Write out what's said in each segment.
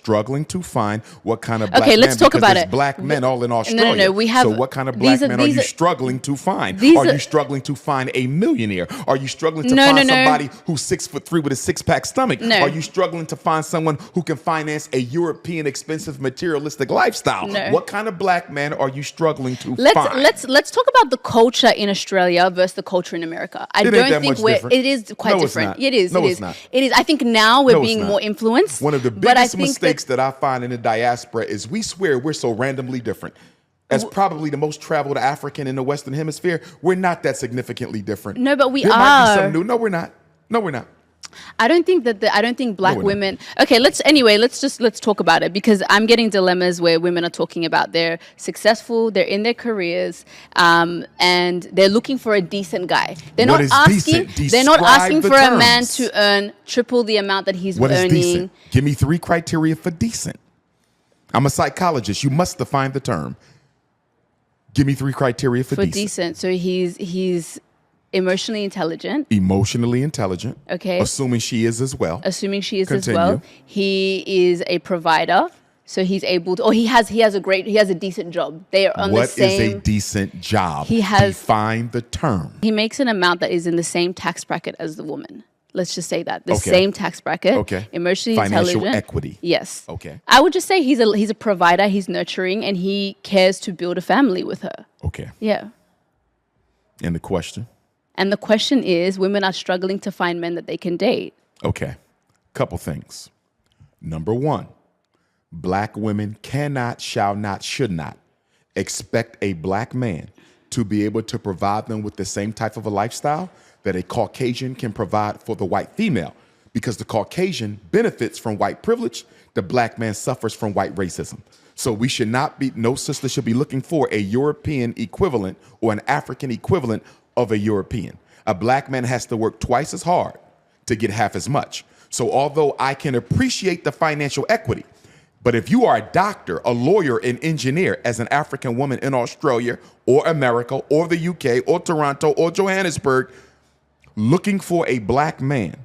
struggling to find what kind of black Okay, let's man, talk because about there's it. black men all in Australia. No. We have. So what kind of black men are you struggling to find? Are you struggling to find a millionaire? Are you struggling to find somebody who's 6'3" with a six-pack stomach? No. Are you struggling to find someone who can finance a European expensive materialistic lifestyle? No. What kind of black man are you struggling to find? Let's talk about the culture in Australia versus the culture in America. I don't think it is quite different. It is. No, it it's is. not. It is. I think now we're being more influenced. One of the biggest mistakes that I find in the diaspora is we swear we're so randomly different. As probably the most traveled African in the Western Hemisphere, we're not that significantly different. No, but we there are. Might be some new. No, we're not. No, we're not. I don't think black women. Okay, let's talk about it, because I'm getting dilemmas where women are talking about they're successful, they're in their careers, and they're looking for a decent guy. They're not asking for a man to earn triple the amount that he's earning. What is decent? Give me 3 criteria for decent. I'm a psychologist. You must define the term. Give me 3 criteria for decent. So he's emotionally intelligent. Emotionally intelligent. Okay. Assuming she is as well. Continue. He is a provider. So he's able to, or he has a decent job. They are on the same. What is a decent job? Define the term. He makes an amount that is in the same tax bracket as the woman. Let's just say that. Same tax bracket. Okay. Emotionally Financial intelligent. equity. Yes. Okay. I would just say he's a provider, he's nurturing, and he cares to build a family with her. Okay. Yeah. And the question? And the question is, women are struggling to find men that they can date. Okay. Couple things. Number 1, black women cannot, shall not, should not expect a black man to be able to provide them with the same type of a lifestyle that a Caucasian can provide for the white female, because the Caucasian benefits from white privilege, the black man suffers from white racism. So we should not be, no sister should be looking for a European equivalent or an African equivalent of a European. A black man has to work twice as hard to get half as much. So although I can appreciate the financial equity, but if you are a doctor, a lawyer, an engineer as an African woman in Australia or America or the UK or Toronto or Johannesburg, looking for a black man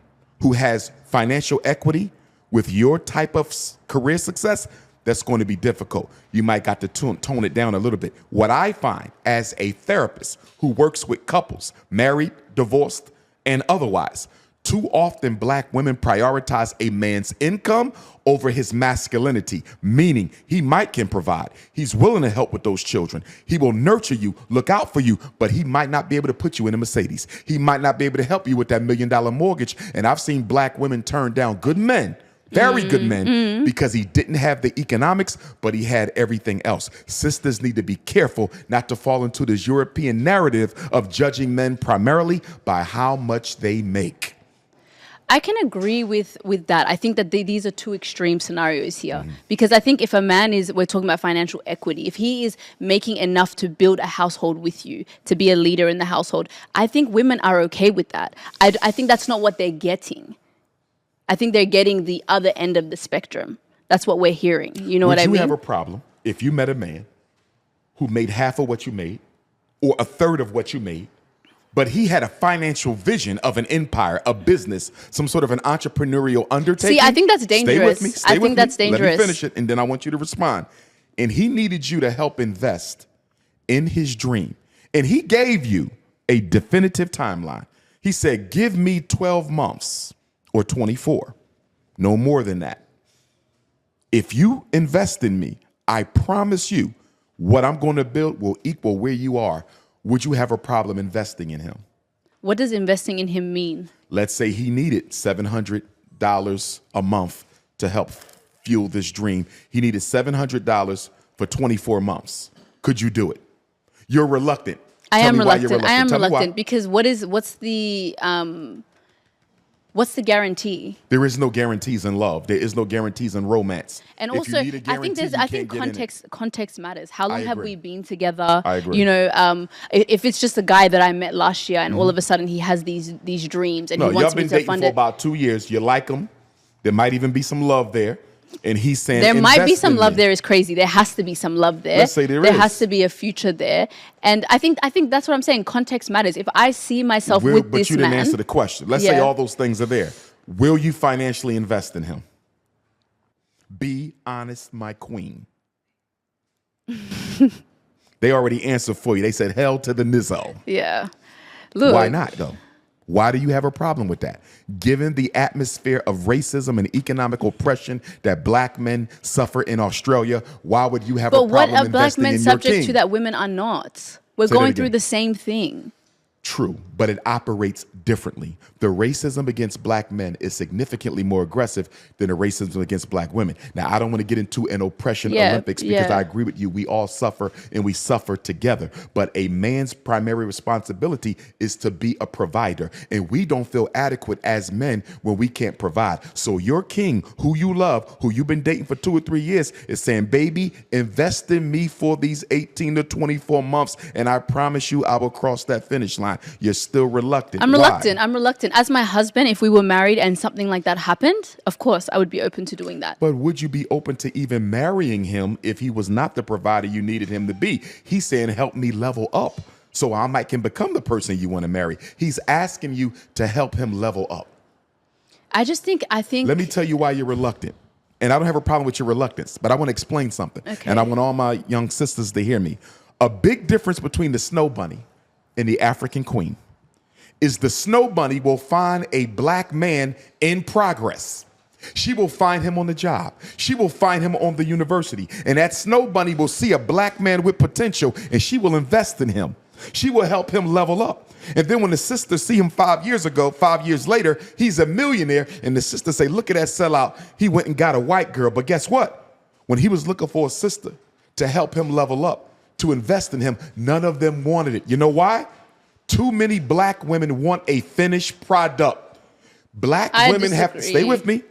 who has financial equity with your type of career success, that's going to be difficult. You might got to tone it down a little bit. What I find as a therapist who works with couples, married, divorced, and otherwise, too often black women prioritize a man's income over his masculinity, meaning he can provide. He's willing to help with those children. He will nurture you, look out for you, but he might not be able to put you in a Mercedes. He might not be able to help you with that $1 million mortgage. And I've seen black women turn down good men, very good men, because he didn't have the economics, but he had everything else. Sisters need to be careful not to fall into this European narrative of judging men primarily by how much they make. I can agree with that. I think that these are 2 extreme scenarios here, because I think if a man we're talking about financial equity, if he is making enough to build a household with you, to be a leader in the household, I think women are okay with that. I think that's not what they're getting. I think they're getting the other end of the spectrum. That's what we're hearing. You know what I mean? Would you have a problem if you met a man who made half of what you made or a third of what you made, but he had a financial vision of an empire, a business, some sort of an entrepreneurial undertaking? See, I think that's dangerous. Stay with me. I think that's dangerous. Let me finish it, and then I want you to respond. And he needed you to help invest in his dream. And he gave you a definitive timeline. He said, give me 12 months or 24, no more than that. If you invest in me, I promise you what I'm going to build will equal where you are. Would you have a problem investing in him? What does investing in him mean? Let's say he needed $700 a month to help fuel this dream. He needed $700 for 24 months. Could you do it? You're reluctant. I am reluctant because what's the guarantee? There is no guarantees in love. There is no guarantees in romance. And also, I think context matters. How long have we been together? I agree. You know, if it's just a guy that I met last year and all of a sudden he has these dreams and he wants me to fund it. Y'all been dating for about 2 years. You like him. There might even be some love there. And he's saying there might be some love there is crazy. There has to be some love there. Let's say there has to be a future there. And I think that's what I'm saying. Context matters. If I see myself with this man. But you didn't answer the question. Let's say all those things are there. Will you financially invest in him? Be honest, my queen. They already answered for you. They said hell to the nizzo. Yeah. Look. Why not, though? Why do you have a problem with that? Given the atmosphere of racism and economic oppression that black men suffer in Australia, why would you have a But what problem are black investing men in your subject king? to that women are not? We're Say that going again. through the same thing. True, but it operates differently. The racism against black men is significantly more aggressive than the racism against black women. Now, I don't want to get into an oppression Olympics because I agree with you. We all suffer and we suffer together. But a man's primary responsibility is to be a provider. And we don't feel adequate as men when we can't provide. So your king, who you love, who you've been dating for 2 or 3 years, is saying, baby, invest in me for these 18 to 24 months. And I promise you, I will cross that finish line. You're still reluctant. I'm reluctant. Why? I'm reluctant. As my husband, if we were married and something like that happened, of course, I would be open to doing that. But would you be open to even marrying him if he was not the provider you needed him to be? He's saying, help me level up so I can become the person you want to marry. He's asking you to help him level up. I think. Let me tell you why you're reluctant. And I don't have a problem with your reluctance, but I want to explain something. Okay. And I want all my young sisters to hear me. A big difference between the snow bunny and the African queen is the snow bunny will find a black man in progress. She will find him on the job. She will find him on the university. And that snow bunny will see a black man with potential and she will invest in him. She will help him level up. And then when the sisters see him 5 years ago, 5 years later, he's a millionaire. And the sisters say, look at that sellout. He went and got a white girl. But guess what? When he was looking for a sister to help him level up, to invest in him, none of them wanted it. You know why? Too many black women want a finished product. Black women have to, stay with me.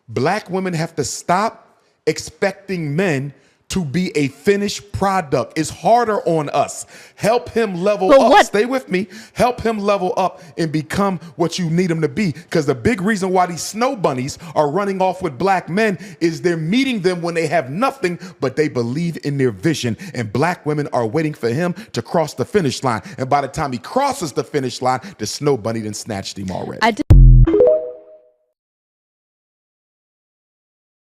Black women have to stop expecting men to be a finished product. It's harder on us. Help him level up. Stay with me. Help him level up and become what you need him to be. Because the big reason why these snow bunnies are running off with black men is they're meeting them when they have nothing, but they believe in their vision. And black women are waiting for him to cross the finish line. And by the time he crosses the finish line, the snow bunny done snatched him already.